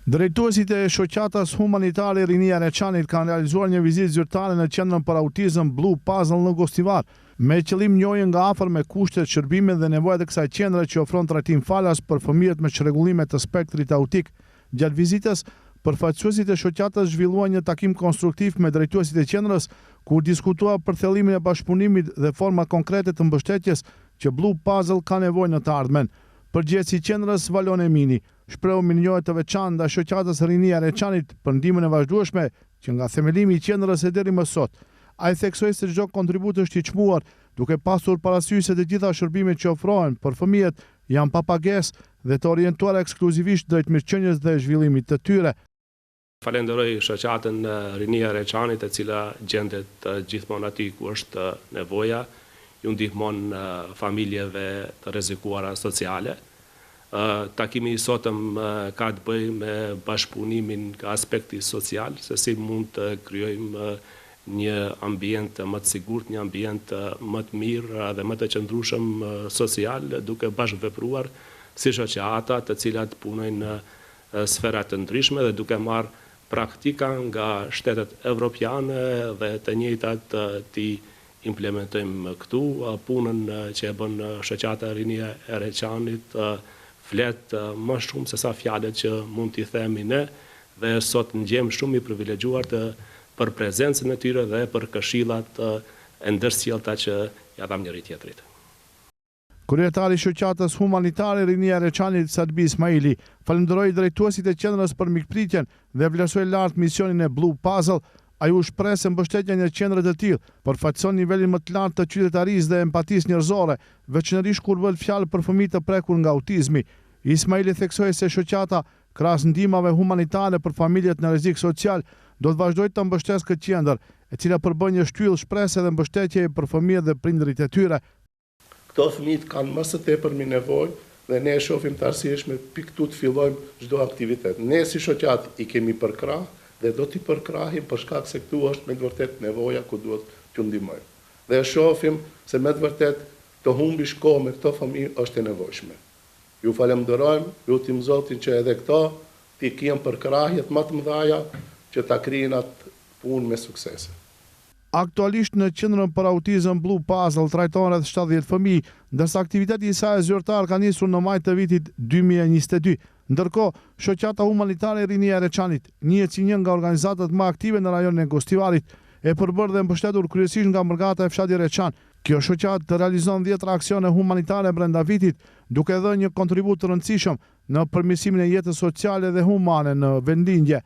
Drejtuesit e shoqatas humanitare Rinia Reçanit kanë realizuar një vizitë zyrtare në qendrën për autizëm Blue Puzzle në Gostivar, me qëllim njohjen nga afër me kushtet, shërbimet dhe nevojat e kësaj qendre që ofron trajtim falas për fëmijët me çrregullime të spektrit autik. Gjatë vizitës, përfaqësuesit e shoqatës zhvilluan një takim konstruktiv me drejtuesit e qendrës, ku diskutua për thellimin e bashkëpunimit dhe forma konkrete të mbështetjes që Blue Puzzle ka nevojë në të ardhmen. Përgjegjësi i qendrës Valon Emini shprehu mirënjohje të veçantë ndaj shoqatës Rinia Reçanit për ndihmën e vazhdueshme që nga themelimi i qendrës e deri më sot. Ai theksoi se çdo kontribut është i çmuar, duke pasur parasysh se të gjitha shërbimet që ofrohen për fëmijët janë pa pagesë dhe të orientuara ekskluzivisht drejt mirëqenies dhe zhvillimit të tyre. Falenderoj shoqatën Rinia Reçanit, e cila gjendet gjithmonë aty ku është nevoja, ju ndihmon familjeve të rrezikuara sociale. Takimi i sotëm ka të bëjë me bashkëpunimin nga aspekti social, se si mund të krijojmë një ambient më të sigurt, një ambient më të mirë dhe më të qëndrueshëm social, duke bashkëvepruar si shoqata të cilat punojnë në sfera të ndryshme dhe duke marrë praktika nga shtetet evropiane dhe të njëjtat të implementojmë këtu. Punën që e bën shoqata Rinia e Reçanit flet më shumë se sa fjalët që mund t'i themi ne, dhe sot ndjem shumë i privilegjuar për prezencën e tyre dhe për këshillat e ndërsjellta që ja dham njëri tjetrit. Kryetari i shoqatës humanitare Rinia Reçanit, Sadbi Ismaili, falenderoi drejtuesit e qendrës për mikpritjen dhe vlerësoi lart misionin e Blue Puzzle. Ai u shpreh se mbështetja në qendre të tillë përfaqëson nivelin më të lartë të qytetarisë dhe empatisë njerëzore, veçanërisht kur bëhet fjalë për fëmijë të prekur nga autizmi. Ismaili theksoi se shoqata, krahas ndihmave humanitare për familjet në rrezik social, do të vazhdojë të mbështesë këtë qendër, e cila përbën një shtyllë shpresë dhe mbështetje për fëmijët dhe prindërit e tyre. Këto fëmijë kanë më së tepërmi nevojë dhe ne e shohim të arsyeshme pikë këtu të fillojmë çdo aktivitet. Ne si shoqatë i kemi përkrah dhe do t'i përkrahim për shkak se këtu është me të vërtet nevoja ku duhet t'ju ndihmojmë. Dhe e shohim se me të vërtet të humbish kohë me këto fëmijë është e nevojshme. Ju falenderojmë, lutim Zotin që edhe këto t'i kjem përkrahjet më të mëdha që ta krijin atë punë me suksese. Aktualisht në qendrën për autizëm Blue Puzzle trajton rreth 70 fëmijë, ndërsa aktiviteti i saj zyrtar ka nisur në maj të vitit 2022. Ndërkohë, shoqata humanitare Rinia Reçanit, njihet si një nga organizatat më aktive në rajonin e Gostivarit, e përbërë dhe mbështetur kryesisht nga Mërgata e fshati Reçan. Kjo shoqatë realizon 10 aksione humanitare brenda vitit, duke dhënë një kontribut të rëndësishëm në përmirësimin e jetës sociale dhe humane në vendingje.